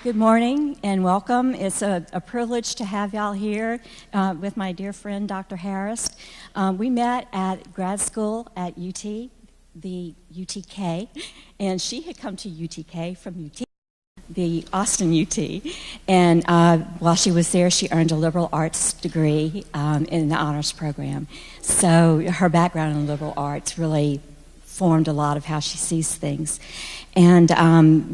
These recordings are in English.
Good morning and welcome. It's a privilege to have y'all here with my dear friend, Dr. Harrist. We met at grad school at UT, the UTK, and she had come to UTK from UT, the Austin UT. And while she was there, she earned a liberal arts degree in the honors program. So her background in liberal arts really formed a lot of how she sees things. And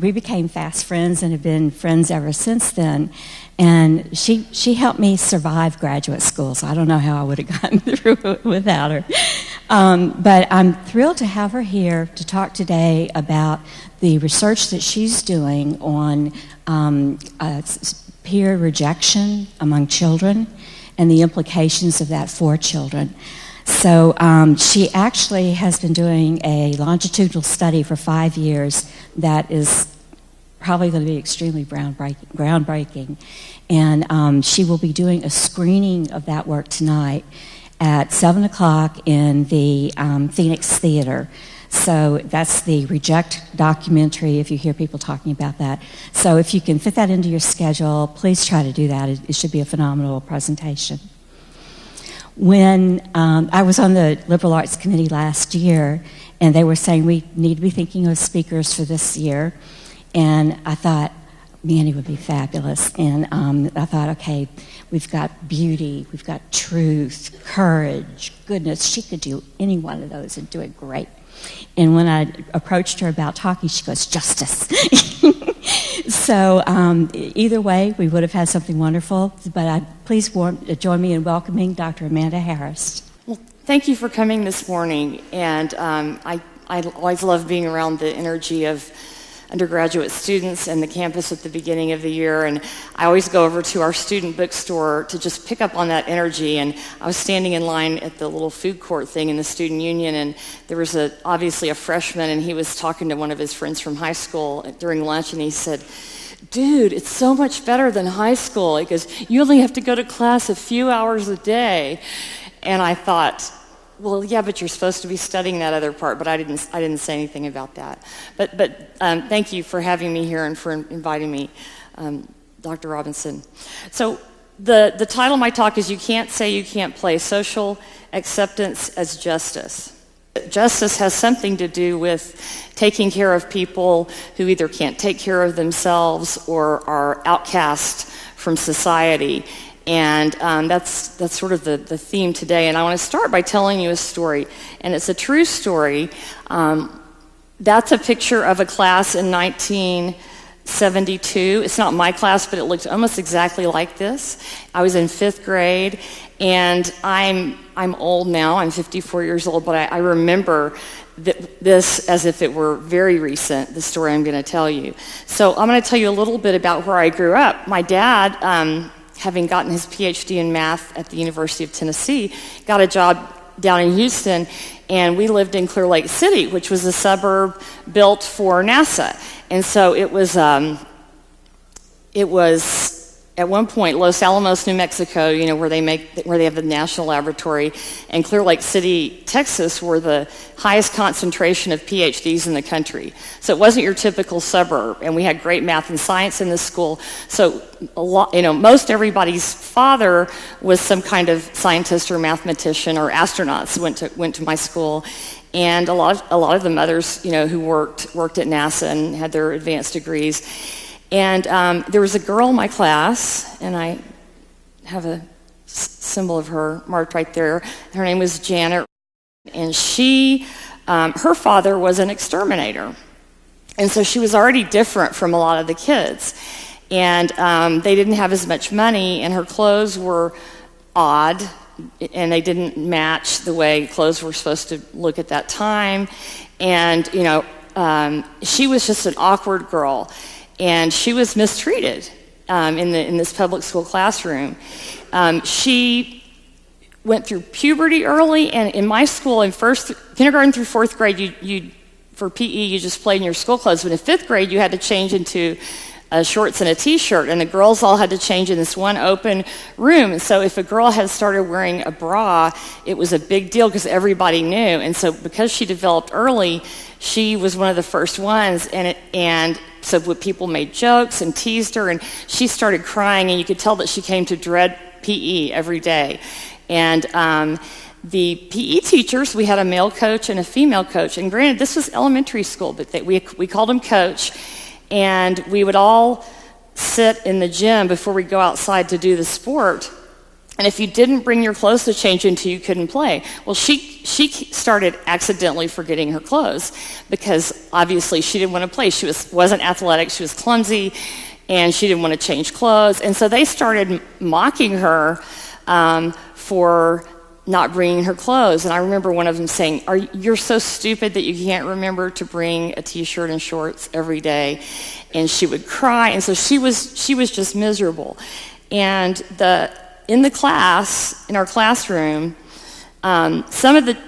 we became fast friends and have been friends ever since then. And she helped me survive graduate school, so I don't know how I would have gotten through it without her. But I'm thrilled to have her here to talk today about the research that she's doing on peer rejection among children and the implications of that for children. So she actually has been doing a longitudinal study for 5 years that is probably going to be extremely groundbreaking. And she will be doing a screening of that work tonight at 7 o'clock in the Phoenix Theater. So that's the Reject documentary, if you hear people talking about that. So if you can fit that into your schedule, please try to do that. It should be a phenomenal presentation. When I was on the Liberal Arts Committee last year, and they were saying we need to be thinking of speakers for this year, and I thought Manny would be fabulous. And I thought, okay, we've got beauty, we've got truth, courage, goodness. She could do any one of those and do it great. And when I approached her about talking, she goes, justice. So either way, we would have had something wonderful. But please join me in welcoming Dr. Amanda Harrist. Well, thank you for coming this morning. And I always love being around the energy of undergraduate students and the campus at the beginning of the year, and I always go over to our student bookstore to just pick up on that energy. And I was standing in line at the little food court thing in the student union, and there was obviously a freshman, and he was talking to one of his friends from high school during lunch, and he said, dude, it's so much better than high school. He goes, you only have to go to class a few hours a day. And I thought, well, yeah, but you're supposed to be studying that other part, but I didn't say anything about that. But thank you for having me here and for inviting me, Dr. Robinson. So the title of my talk is You Can't Say You Can't Play, Social Acceptance as Justice. Justice has something to do with taking care of people who either can't take care of themselves or are outcast from society. And that's sort of the theme today. And I want to start by telling you a story. And it's a true story. That's a picture of a class in 1972. It's not my class, but it looked almost exactly like this. I was in 5th grade, and I'm old now. I'm 54 years old, but I remember this as if it were very recent, the story I'm going to tell you. So I'm going to tell you a little bit about where I grew up. My dad, having gotten his PhD in math at the University of Tennessee, got a job down in Houston, and we lived in Clear Lake City, which was a suburb built for NASA. And so it was at one point Los Alamos, New Mexico, where they have the national laboratory, and Clear Lake City, Texas, were the highest concentration of PhDs in the country. So it wasn't your typical suburb, and we had great math and science in this school. So most everybody's father was some kind of scientist or mathematician or astronauts went to my school. And a lot of the mothers, who worked at NASA and had their advanced degrees. And there was a girl in my class, and I have a symbol of her marked right there. Her name was Janet, and her father was an exterminator. And so she was already different from a lot of the kids. And they didn't have as much money, and her clothes were odd, and they didn't match the way clothes were supposed to look at that time. And, she was just an awkward girl. And she was mistreated in this public school classroom. She went through puberty early, and in my school, in kindergarten through 4th grade, for PE, you just played in your school clothes. But in 5th grade, you had to change into shorts and a T-shirt, and the girls all had to change in this one open room. And so if a girl had started wearing a bra, it was a big deal because everybody knew. And so because she developed early, she was one of the first ones, and so people made jokes and teased her, and she started crying, and you could tell that she came to dread PE every day. And the PE teachers, we had a male coach and a female coach, and granted, this was elementary school, but we called him coach, and we would all sit in the gym before we go outside to do the sport. And if you didn't bring your clothes to change into, you couldn't play. Well, she started accidentally forgetting her clothes because obviously she didn't want to play. She wasn't athletic, she was clumsy, and she didn't want to change clothes. And so they started mocking her for not bringing her clothes. And I remember one of them saying, you're so stupid that you can't remember to bring a t-shirt and shorts every day. And she would cry, and so she was just miserable. And in the class, in our classroom, some of the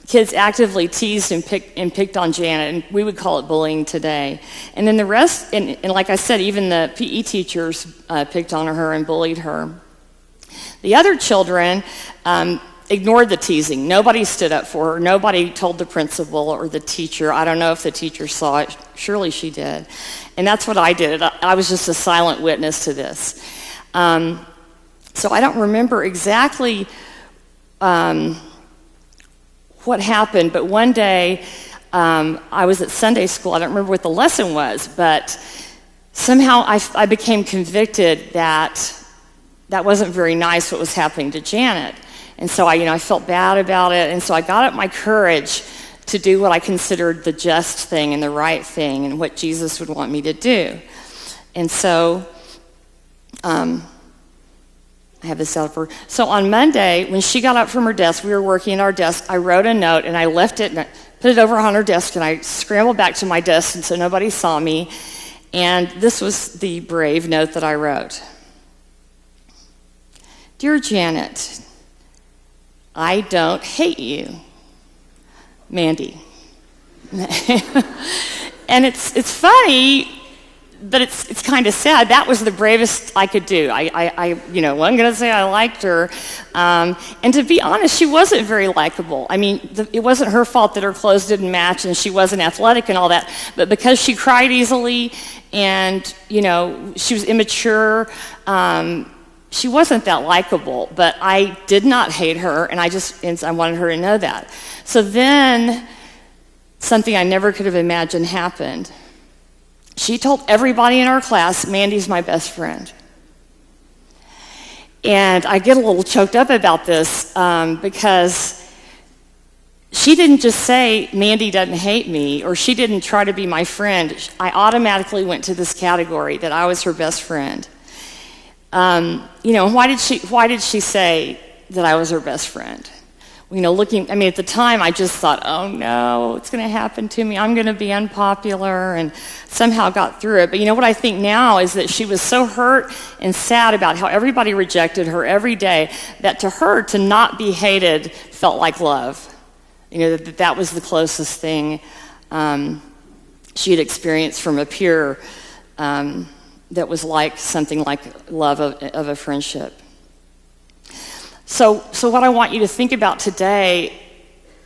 kids actively teased and picked on Janet, and we would call it bullying today. And then the rest, and like I said, even the PE teachers picked on her and bullied her. The other children ignored the teasing. Nobody stood up for her. Nobody told the principal or the teacher. I don't know if the teacher saw it. Surely she did. And that's what I did. I was just a silent witness to this. So I don't remember exactly what happened, but one day I was at Sunday school. I don't remember what the lesson was, but somehow I became convicted that wasn't very nice what was happening to Janet. And so I felt bad about it, and so I got up my courage to do what I considered the just thing and the right thing and what Jesus would want me to do. And so I have this out for. So on Monday, when she got up from her desk, we were working at our desk, I wrote a note and I left it and I put it over on her desk, and I scrambled back to my desk and so nobody saw me. And this was the brave note that I wrote. Dear Janet, I don't hate you. Mandy. And it's funny, but it's kind of sad. That was the bravest I could do. I wasn't going to say I liked her. And to be honest, she wasn't very likable. I mean, it wasn't her fault that her clothes didn't match and she wasn't athletic and all that. But because she cried easily and, she was immature, she wasn't that likable. But I did not hate her, and I wanted her to know that. So then something I never could have imagined happened. She told everybody in our class, Mandy's my best friend. And I get a little choked up about this because she didn't just say, Mandy doesn't hate me, or she didn't try to be my friend. I automatically went to this category that I was her best friend. Why did she say that I was her best friend? At the time I just thought, oh no, it's going to happen to me. I'm going to be unpopular, and somehow got through it. But what I think now is that she was so hurt and sad about how everybody rejected her every day that to her, to not be hated felt like love. That was the closest thing she had experienced from a peer that was like something like love of a friendship. So what I want you to think about today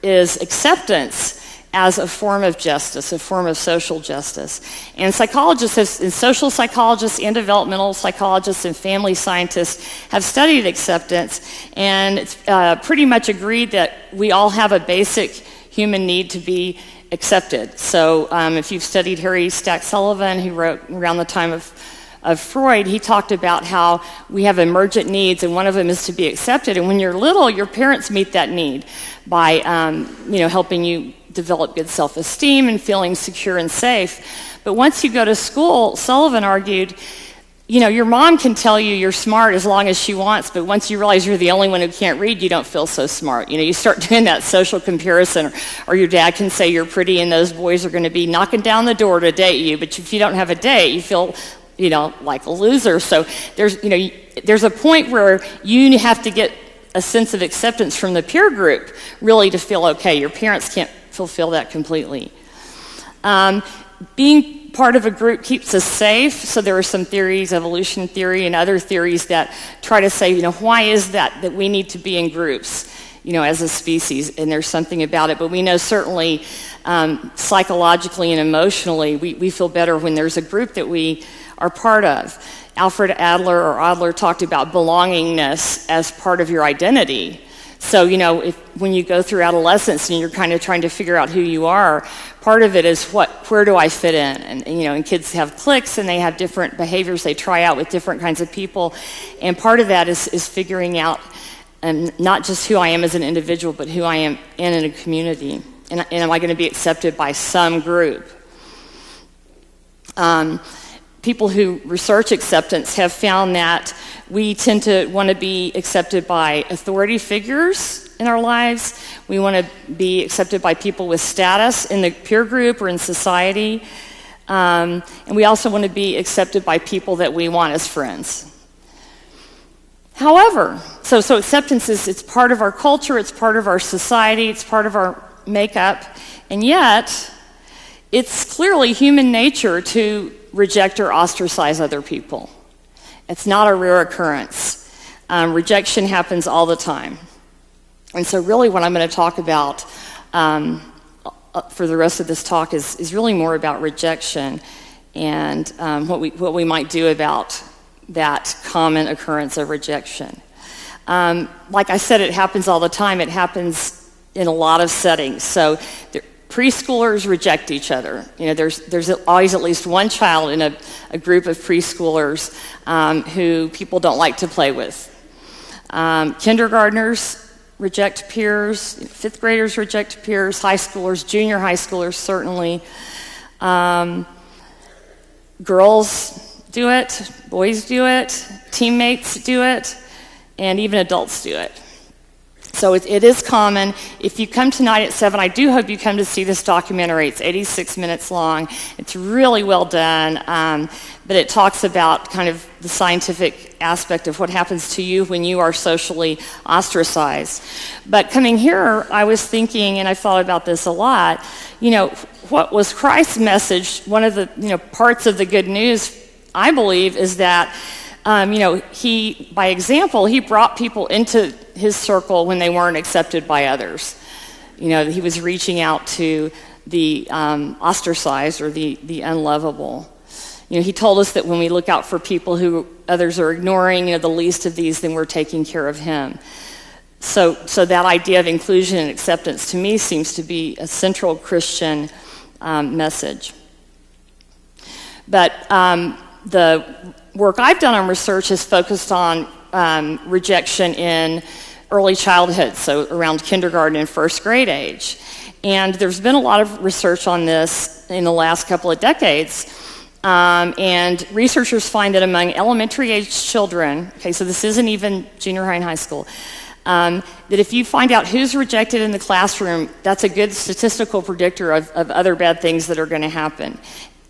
is acceptance as a form of justice, a form of social justice. And social psychologists and developmental psychologists and family scientists have studied acceptance, and it's pretty much agreed that we all have a basic human need to be accepted. So if you've studied Harry Stack Sullivan, who wrote around the time of Freud, he talked about how we have emergent needs, and one of them is to be accepted. And when you're little, your parents meet that need by, helping you develop good self-esteem and feeling secure and safe. But once you go to school, Sullivan argued, your mom can tell you you're smart as long as she wants, but once you realize you're the only one who can't read, you don't feel so smart. You start doing that social comparison, or your dad can say you're pretty and those boys are going to be knocking down the door to date you, but if you don't have a date, you feel like a loser. So there's a point where you have to get a sense of acceptance from the peer group really to feel okay. Your parents can't fulfill that completely. Being part of a group keeps us safe. So there are some theories, evolution theory and other theories that try to say, why is that we need to be in groups? as a species, and there's something about it. But we know certainly psychologically and emotionally, we feel better when there's a group that we are part of. Alfred Adler talked about belongingness as part of your identity. So, when you go through adolescence and you're kind of trying to figure out who you are, part of it is where do I fit in? And kids have cliques and they have different behaviors they try out with different kinds of people. And part of that is figuring out not just who I am as an individual, but who I am in a community. And am I going to be accepted by some group? People who research acceptance have found that we tend to want to be accepted by authority figures in our lives. We want to be accepted by people with status in the peer group or in society. And we also want to be accepted by people that we want as friends. However, so acceptance it's part of our culture, it's part of our society, it's part of our makeup, and yet it's clearly human nature to reject or ostracize other people. It's not a rare occurrence. Rejection happens all the time. And so really what I'm going to talk about for the rest of this talk is really more about rejection and what we might do about that common occurrence of rejection. Like I said, it happens all the time. It happens in a lot of settings. So preschoolers reject each other. There's always at least one child in a group of preschoolers who people don't like to play with. Kindergartners reject peers. Fifth graders reject peers. High schoolers, junior high schoolers certainly. Girls do it. Boys do it. Teammates do it. And even adults do it. So it is common. If you come tonight at 7, I do hope you come to see this documentary. It's 86 minutes long. It's really well done, but it talks about kind of the scientific aspect of what happens to you when you are socially ostracized. But coming here, I was thinking, and I thought about this a lot, what was Christ's message? One of the parts of the good news, I believe, is that he, by example, he brought people into his circle when they weren't accepted by others. He was reaching out to the ostracized or the unlovable. He told us that when we look out for people who others are ignoring, the least of these, then we're taking care of him. So that idea of inclusion and acceptance to me seems to be a central Christian message. But the work I've done on research has focused on rejection in early childhood, so around kindergarten and first grade age. And there's been a lot of research on this in the last couple of decades. And researchers find that among elementary age children, okay, so this isn't even junior high and high school, that if you find out who's rejected in the classroom, that's a good statistical predictor of other bad things that are going to happen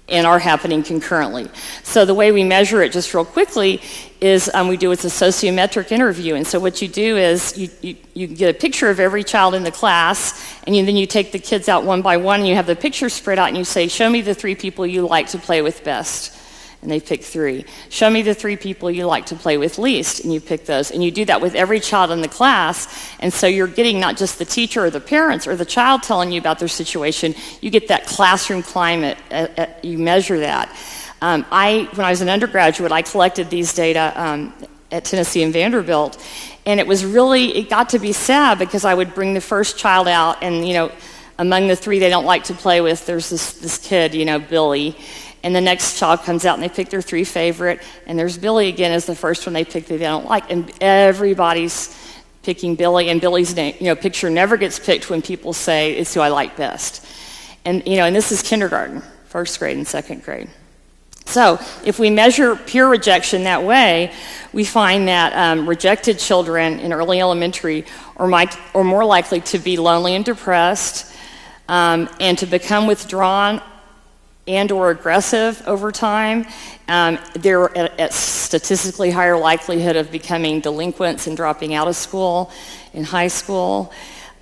and are happening concurrently. So the way we measure it, just real quickly, is we do what's a sociometric interview. And so what you do is you get a picture of every child in the class, and then you take the kids out one by one, and you have the picture spread out, and you say, show me the 3 people you like to play with best. And they pick 3. Show me the 3 people you like to play with least, and you pick those. And you do that with every child in the class, and so you're getting not just the teacher or the parents or the child telling you about their situation, you get that classroom climate, you measure that. When I was an undergraduate, I collected these data at Tennessee and Vanderbilt, and it got to be sad because I would bring the first child out, and among the 3 they don't like to play with, there's this kid, Billy. And the next child comes out and they pick their 3 favorite, and there's Billy again as the first one they pick that they don't like, and everybody's picking Billy, and Billy's picture never gets picked when people say it's who I like best. And and this is kindergarten, first grade and second grade. So if we measure peer rejection that way, we find that rejected children in early elementary are more likely to be lonely and depressed, and to become withdrawn and or aggressive over time. They're at statistically higher likelihood of becoming delinquents and dropping out of school in high school.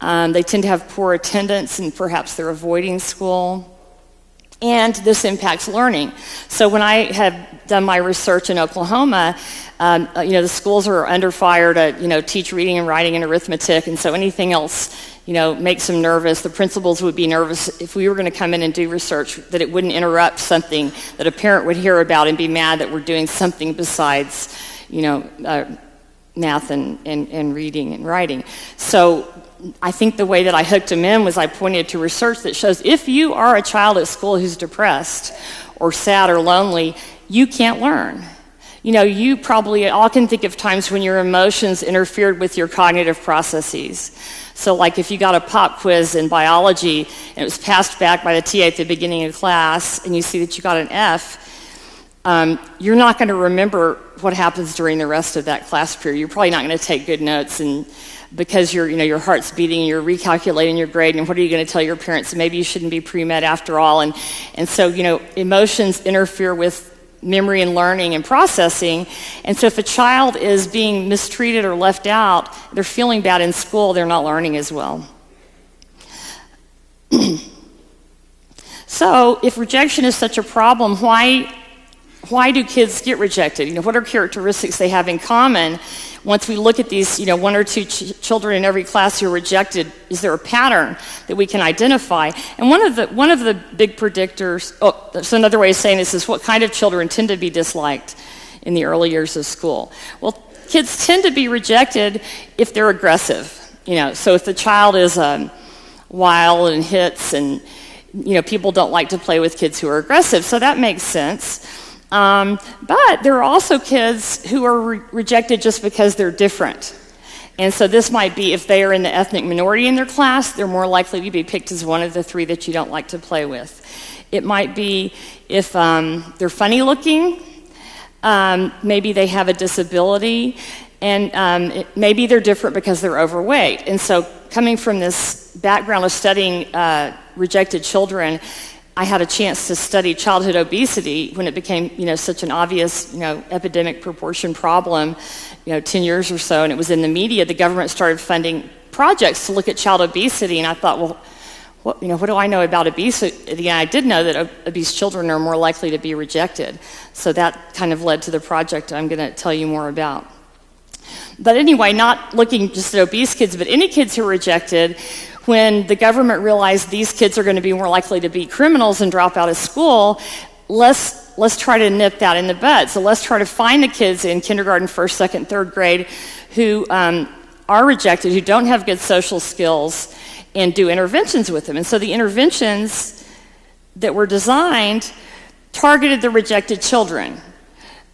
They tend to have poor attendance, and perhaps they're avoiding school. And this impacts learning. So when I had done my research in Oklahoma, the schools are under fire to, teach reading and writing and arithmetic, and so anything else, makes them nervous. The principals would be nervous if we were going to come in and do research that it wouldn't interrupt something that a parent would hear about and be mad that we're doing something besides, math and reading and writing. So I think the way that I hooked them in was I pointed to research that shows if you are a child at school who's depressed or sad or lonely, you can't learn. You probably all can think of times when your emotions interfered with your cognitive processes. So like if you got a pop quiz in biology and it was passed back by the TA at the beginning of class and you see that you got an F, you're not going to remember what happens during the rest of that class period. You're probably not going to take good notes, and because your heart's beating and you're recalculating your grade, and what are you going to tell your parents? Maybe you shouldn't be pre-med after all. And so, emotions interfere with memory and learning and processing. And so if a child is being mistreated or left out, they're feeling bad in school, they're not learning as well. So if rejection is such a problem, why do kids get rejected? What are characteristics they have in common? Once we look at these, one or two children in every class who are rejected, is there a pattern that we can identify? And one of the big predictors, so another way of saying this is what kind of children tend to be disliked in the early years of school? Well, kids tend to be rejected if they're aggressive. So if the child is wild and hits, and people don't like to play with kids who are aggressive, so that makes sense. But there are also kids who are rejected just because they're different. And so this might be if they are in the ethnic minority in their class, they're more likely to be picked as one of the three that you don't like to play with. It might be if they're funny looking, maybe they have a disability, and maybe they're different because they're overweight. And so coming from this background of studying rejected children, I had a chance to study childhood obesity when it became, such an obvious, epidemic proportion problem, 10 years or so, and it was in the media. The government started funding projects to look at child obesity, and I thought, well, what do I know about obesity? And I did know that obese children are more likely to be rejected. So that kind of led to the project I'm going to tell you more about. But anyway, not looking just at obese kids, but any kids who are rejected, when the government realized these kids are going to be more likely to be criminals and drop out of school, let's try to nip that in the bud. So let's try to find the kids in kindergarten, first, second, third grade who are rejected, who don't have good social skills, and do interventions with them. And so the interventions that were designed targeted the rejected children.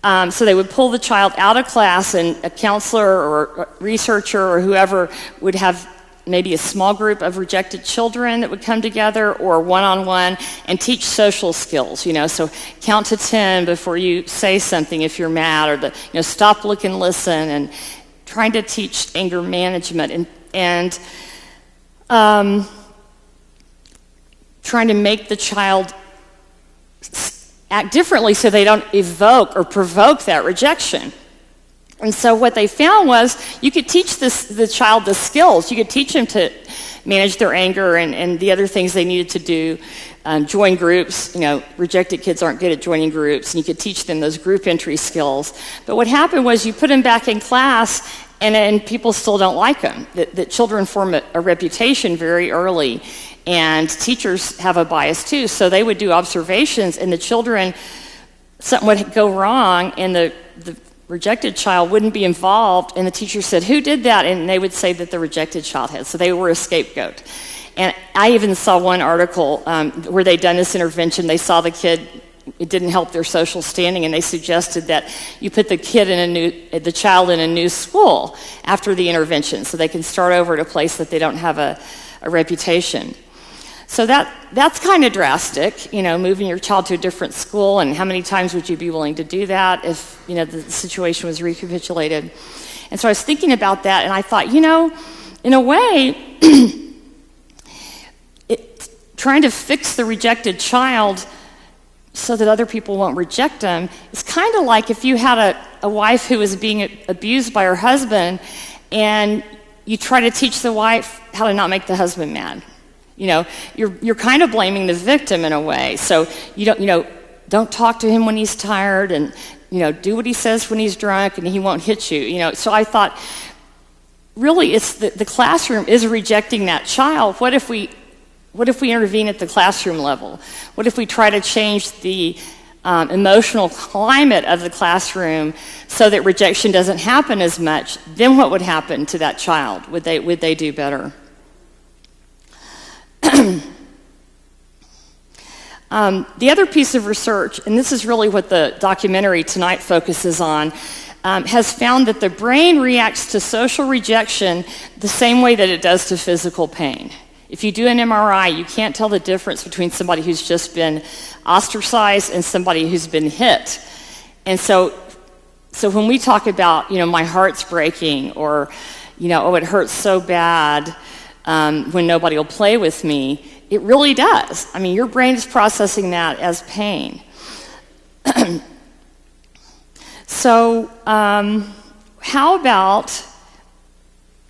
So they would pull the child out of class, and a counselor or a researcher or whoever would have maybe a small group of rejected children that would come together, or one-on-one, and teach social skills, so count to 10 before you say something if you're mad, or stop, look, and listen, and trying to teach anger management, and trying to make the child act differently so they don't evoke or provoke that rejection. And so what they found was you could teach the child the skills. You could teach them to manage their anger and the other things they needed to do, join groups. Rejected kids aren't good at joining groups, and you could teach them those group entry skills. But what happened was you put them back in class, and people still don't like them. That children form a reputation very early, and teachers have a bias too. So they would do observations, and the children, something would go wrong, and the rejected child wouldn't be involved, and the teacher said, "Who did that?" And they would say that the rejected child had. So they were a scapegoat. And I even saw one article where they'd done this intervention. They saw the kid, it didn't help their social standing, and they suggested that you put the child in a new school after the intervention, so they can start over at a place that they don't have a reputation. So that's kind of drastic, moving your child to a different school, and how many times would you be willing to do that if, the situation was recapitulated? And so I was thinking about that, and I thought, in a way, trying to fix the rejected child so that other people won't reject them is kind of like if you had a wife who was being abused by her husband, and you try to teach the wife how to not make the husband mad. You're kind of blaming the victim in a way. So don't talk to him when he's tired, and do what he says when he's drunk, and he won't hit you. So I thought, really, it's the classroom is rejecting that child. What if we intervene at the classroom level? What if we try to change the emotional climate of the classroom so that rejection doesn't happen as much? Then what would happen to that child? Would they do better? The other piece of research, and this is really what the documentary tonight focuses on, has found that the brain reacts to social rejection the same way that it does to physical pain. If you do an MRI, you can't tell the difference between somebody who's just been ostracized and somebody who's been hit. And so when we talk about, my heart's breaking, or, it hurts so bad when nobody will play with me, it really does. I mean, your brain is processing that as pain. So how about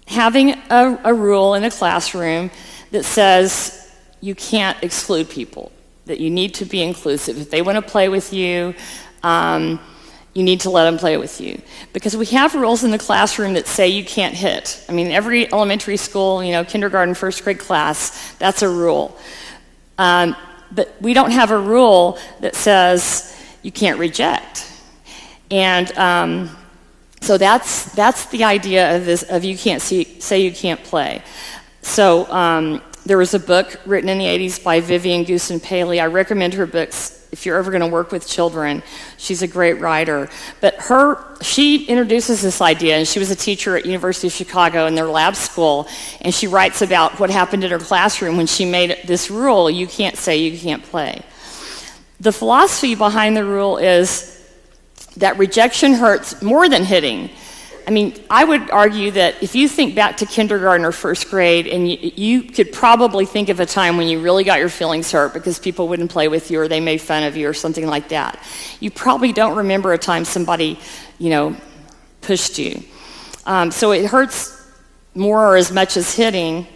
having a rule in a classroom that says you can't exclude people, that you need to be inclusive. If they want to play with you, you need to let them play with you. Because we have rules in the classroom that say you can't hit. I mean, every elementary school, kindergarten, first grade class, that's a rule. But we don't have a rule that says you can't reject. And so that's the idea of this, of you can't say you can't play. So there was a book written in the 80s by Vivian Goosen-Paley. I recommend her books if you're ever going to work with children. She's a great writer. But she introduces this idea, and she was a teacher at University of Chicago in their lab school, and she writes about what happened in her classroom when she made this rule, you can't say you can't play. The philosophy behind the rule is that rejection hurts more than hitting. I mean, I would argue that if you think back to kindergarten or first grade, and you could probably think of a time when you really got your feelings hurt because people wouldn't play with you or they made fun of you or something like that. You probably don't remember a time somebody, pushed you. So it hurts more or as much as hitting.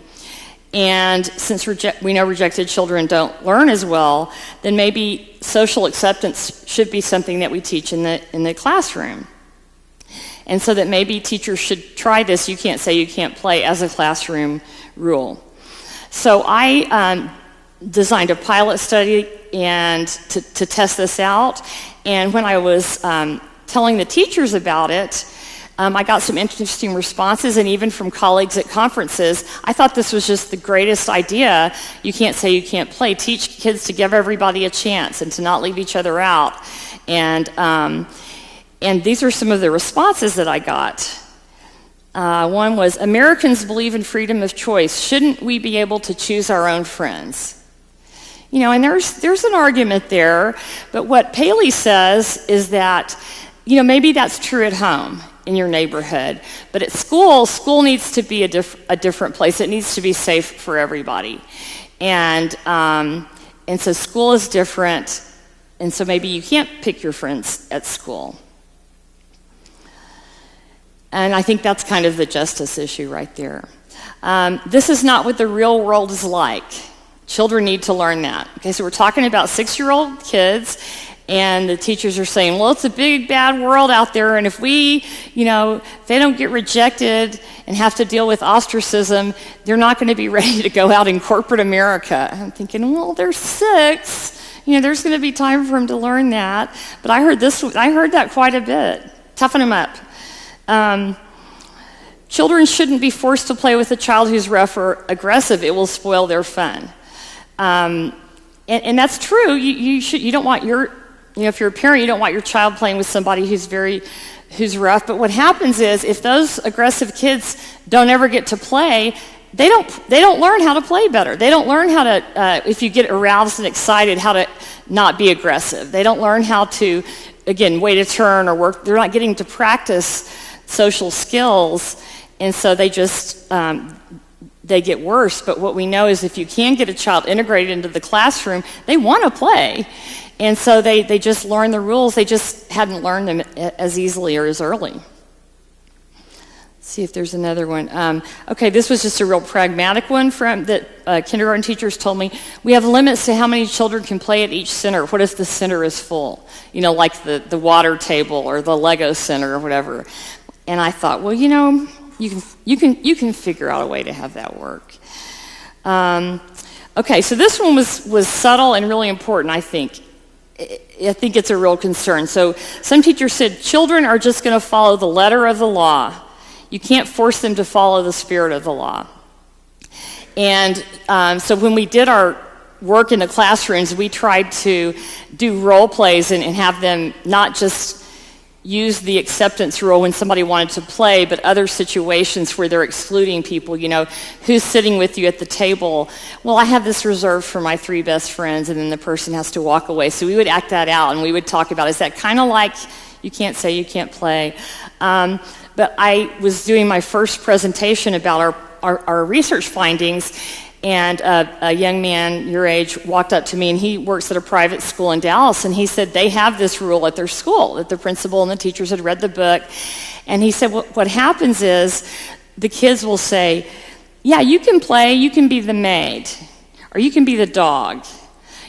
And since we know rejected children don't learn as well, then maybe social acceptance should be something that we teach in the classroom. And so that maybe teachers should try this, you can't say you can't play, as a classroom rule. So I designed a pilot study and to test this out. And when I was telling the teachers about it, I got some interesting responses, and even from colleagues at conferences. I thought this was just the greatest idea. You can't say you can't play. Teach kids to give everybody a chance and to not leave each other out. And these are some of the responses that I got. One was, Americans believe in freedom of choice. Shouldn't we be able to choose our own friends? And there's an argument there, but what Paley says is that, maybe that's true at home in your neighborhood, but at school needs to be a different place. It needs to be safe for everybody. And so school is different, and so maybe you can't pick your friends at school. And I think that's kind of the justice issue right there. This is not what the real world is like. Children need to learn that. Okay, so we're talking about 6-year-old kids, and the teachers are saying, well, it's a big, bad world out there, and if if they don't get rejected and have to deal with ostracism, they're not going to be ready to go out in corporate America. I'm thinking, well, they're 6. There's going to be time for them to learn that. But I heard that quite a bit. Toughen them up. Children shouldn't be forced to play with a child who's rough or aggressive. It will spoil their fun. And that's true. You don't want if you're a parent, you don't want your child playing with somebody who's rough. But what happens is, if those aggressive kids don't ever get to play, they don't learn how to play better. They don't learn how to, if you get aroused and excited, how to not be aggressive. They don't learn how to, again, wait a turn or work. They're not getting to practice social skills, and so they just they get worse. But what we know is, if you can get a child integrated into the classroom, they want to play, and so they just learn the rules. They just hadn't learned them as easily or as early. See if there's another one. Okay, this was just a real pragmatic one that kindergarten teachers told me. We have limits to how many children can play at each center. What if the center is full? You know, like the water table or the Lego center or whatever. And I thought, well, you know, you can figure out a way to have that work. Okay, so this one was subtle and really important, I think. I think it's a real concern. So some teachers said children are just going to follow the letter of the law. You can't force them to follow the spirit of the law. And so when we did our work in the classrooms, we tried to do role plays and have them not just use the acceptance rule when somebody wanted to play, but other situations where they're excluding people. You know, who's sitting with you at the table? Well, I have this reserved for my 3 best friends, and then the person has to walk away. So we would act that out, and we would talk about, is that kind of like you can't say you can't play? But I was doing my first presentation about our research findings, and a young man your age walked up to me, and he works at a private school in Dallas, and he said they have this rule at their school, that the principal and the teachers had read the book. And he said what happens is the kids will say, yeah, you can play, you can be the maid, or you can be the dog.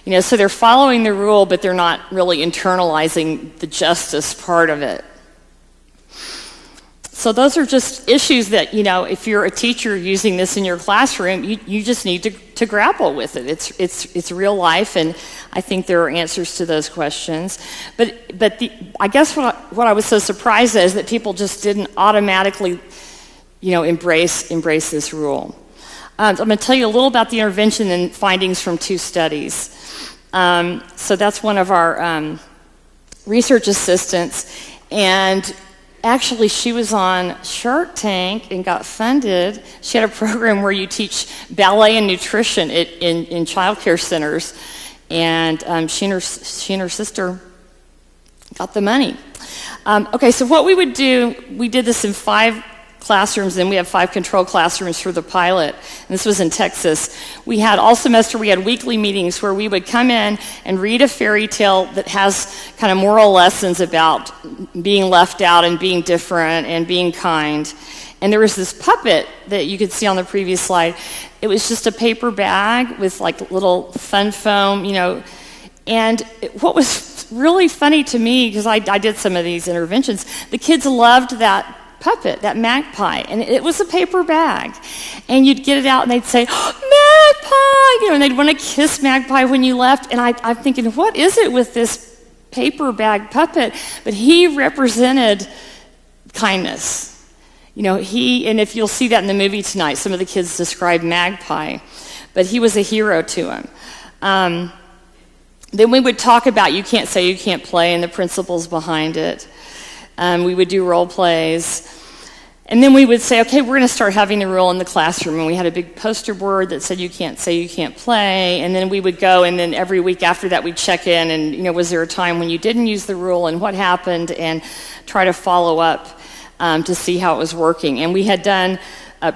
You know, so they're following the rule, but they're not really internalizing the justice part of it. So those are just issues that, you know, if you're a teacher using this in your classroom, you just need to grapple with it. It's real life, and I think there are answers to those questions. But I guess what I was so surprised at is that people just didn't automatically, you know, embrace this rule. I'm going to tell you a little about the intervention and findings from 2 studies. So that's one of our research assistants, and actually, she was on Shark Tank and got funded. She had a program where you teach ballet and nutrition in child care centers, and she and her sister got the money. Okay, so what we would do, we did this in 5 classrooms, and we have 5 control classrooms for the pilot, and this was in Texas. We had all semester, we had weekly meetings where we would come in and read a fairy tale that has kind of moral lessons about being left out and being different and being kind. And there was this puppet that you could see on the previous slide. It was just a paper bag with like little fun foam, you know. And what was really funny to me, because I did some of these interventions, the kids loved that puppet, that magpie, and it was a paper bag, and you'd get it out and they'd say, oh, magpie, you know, and they'd want to kiss magpie when you left. And I'm thinking, what is it with this paper bag puppet? But he represented kindness, you know. And if you'll see that in the movie tonight, some of the kids describe magpie, but he was a hero to him. Then we would talk about you can't say you can't play and the principles behind it. We would do role plays. And then we would say, okay, we're going to start having the rule in the classroom. And we had a big poster board that said you can't say you can't play. And then we would go, and then every week after that we'd check in and, you know, was there a time when you didn't use the rule and what happened, and try to follow up to see how it was working. And we had done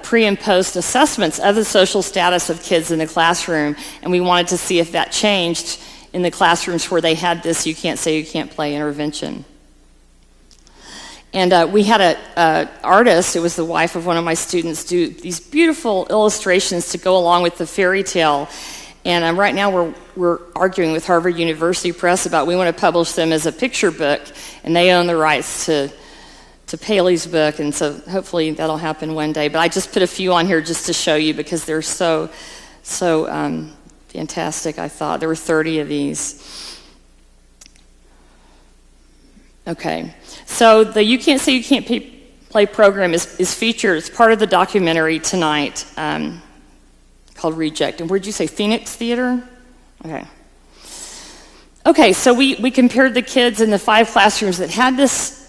pre and post assessments of the social status of kids in the classroom, and we wanted to see if that changed in the classrooms where they had this you can't say you can't play intervention. And we had an artist, it was the wife of one of my students, do these beautiful illustrations to go along with the fairy tale. And right now we're arguing with Harvard University Press about we want to publish them as a picture book, and they own the rights to Paley's book, and so hopefully that'll happen one day. But I just put a few on here just to show you because they're so fantastic, I thought. There were 30 of these. Okay, so the You Can't Say You Can't Play program is featured. It's part of the documentary tonight called Reject. And where'd you say, Phoenix Theater? Okay, so we compared the kids in the 5 classrooms that had this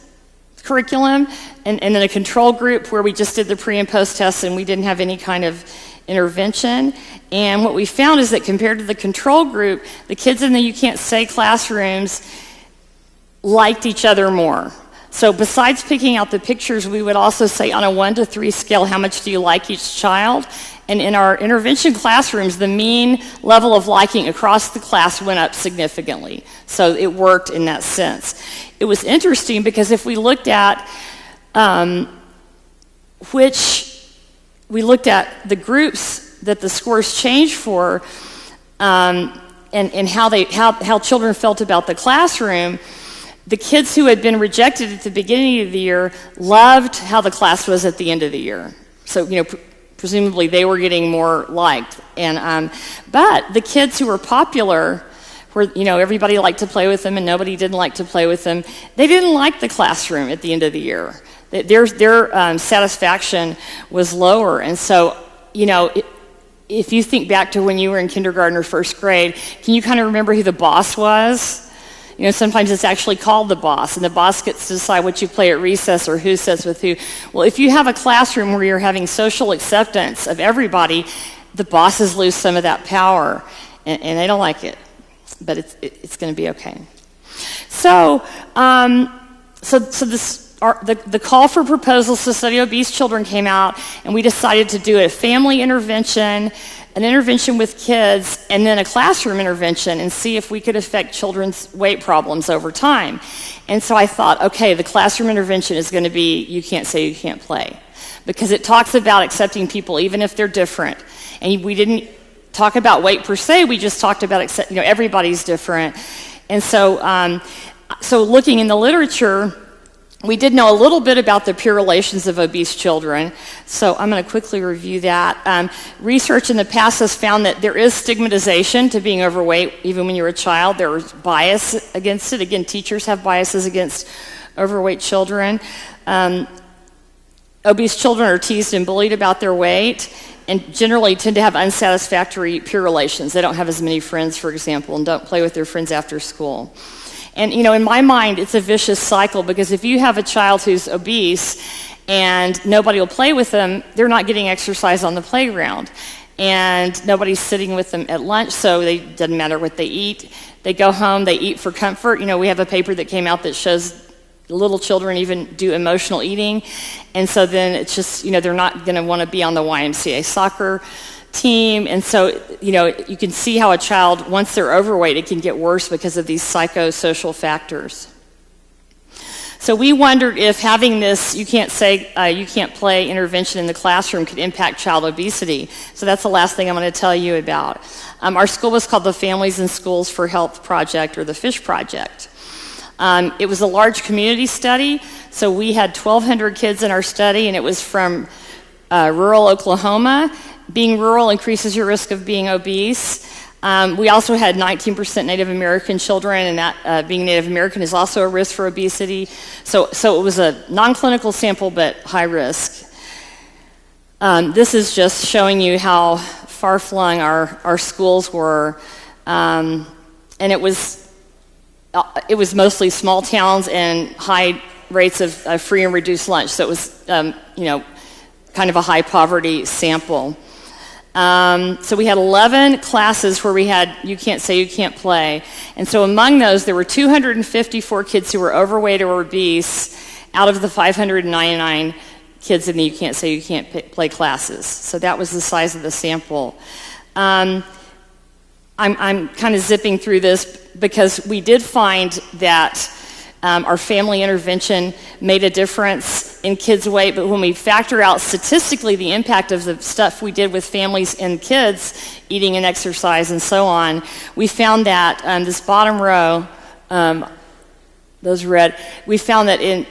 curriculum and in a control group where we just did the pre and post tests and we didn't have any kind of intervention. And what we found is that compared to the control group, the kids in the You Can't Say classrooms liked each other more. So besides picking out the pictures, we would also say on a 1 to 3 scale, how much do you like each child? And in our intervention classrooms, the mean level of liking across the class went up significantly. So it worked in that sense. It was interesting because if we looked at which we looked at the groups that the scores changed for, and how children felt about the classroom. The kids who had been rejected at the beginning of the year loved how the class was at the end of the year. So, presumably they were getting more liked. And but the kids who were popular, where everybody liked to play with them and nobody didn't like to play with them, they didn't like the classroom at the end of the year. Their satisfaction was lower. And so, if you think back to when you were in kindergarten or first grade, can you kind of remember who the boss was? Sometimes it's actually called the boss, and the boss gets to decide what you play at recess or who sits with who. Well, if you have a classroom where you're having social acceptance of everybody, the bosses lose some of that power, and they don't like it, but it's going to be okay. So, the call for proposals to study obese children came out, and we decided to do a family intervention, an intervention with kids, and then a classroom intervention, and see if we could affect children's weight problems over time. And so I thought, okay, the classroom intervention is going to be You Can't Say You Can't Play, because it talks about accepting people even if they're different. And we didn't talk about weight per se, we just talked about everybody's different. And so, so looking in the literature, we did know a little bit about the peer relations of obese children, so I'm going to quickly review that. Research in the past has found that there is stigmatization to being overweight, even when you're a child. There is bias against it. Again, teachers have biases against overweight children. Obese children are teased and bullied about their weight, and generally tend to have unsatisfactory peer relations. They don't have as many friends, for example, and don't play with their friends after school. And, in my mind, it's a vicious cycle, because if you have a child who's obese and nobody will play with them, they're not getting exercise on the playground. And nobody's sitting with them at lunch, so it doesn't matter what they eat. They go home, they eat for comfort. We have a paper that came out that shows little children even do emotional eating. And so then it's just, they're not going to want to be on the YMCA soccer team. And so, you can see how a child, once they're overweight, it can get worse because of these psychosocial factors. So we wondered if having this You Can't Say You Can't Play intervention in the classroom could impact child obesity. So that's the last thing I'm going to tell you about. Our school was called the Families in Schools for Health Project, or the FISH Project. It was a large community study, so we had 1,200 kids in our study, and it was from rural Oklahoma. Being rural increases your risk of being obese. We also had 19% Native American children, and that being Native American is also a risk for obesity. So it was a non-clinical sample, but high risk. This is just showing you how far-flung our schools were, and it was mostly small towns and high rates of free and reduced lunch. So it was, kind of a high poverty sample. So we had 11 classes where we had You Can't Say You Can't Play. And so among those, there were 254 kids who were overweight or obese out of the 599 kids in the You Can't Say You Can't Play classes. So that was the size of the sample. I'm kind of zipping through this because we did find that our family intervention made a difference in kids' weight, but when we factor out statistically the impact of the stuff we did with families and kids, eating and exercise and so on, we found that this bottom row, those red, we found that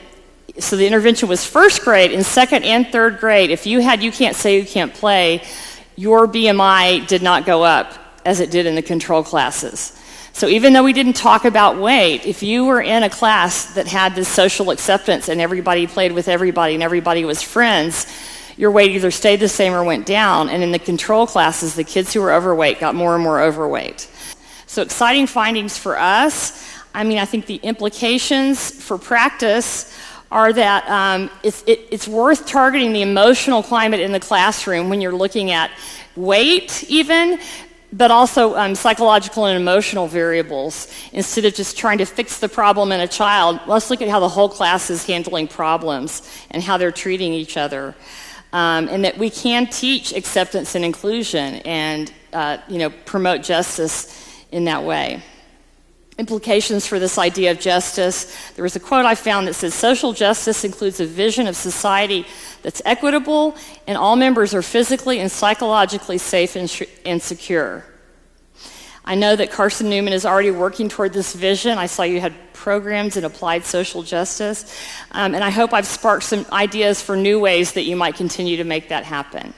so the intervention was first grade. In second and third grade, if you had You Can't Say You Can't Play, your BMI did not go up as it did in the control classes. So even though we didn't talk about weight, if you were in a class that had this social acceptance and everybody played with everybody and everybody was friends, your weight either stayed the same or went down. And in the control classes, the kids who were overweight got more and more overweight. So exciting findings for us. I think the implications for practice are that it's worth targeting the emotional climate in the classroom when you're looking at weight even, but also psychological and emotional variables. Instead of just trying to fix the problem in a child, let's look at how the whole class is handling problems and how they're treating each other. And that we can teach acceptance and inclusion and promote justice in that way. Implications for this idea of justice. There was a quote I found that says, social justice includes a vision of society that's equitable, and all members are physically and psychologically safe and secure. I know that Carson-Newman is already working toward this vision. I saw you had programs in applied social justice, and I hope I've sparked some ideas for new ways that you might continue to make that happen.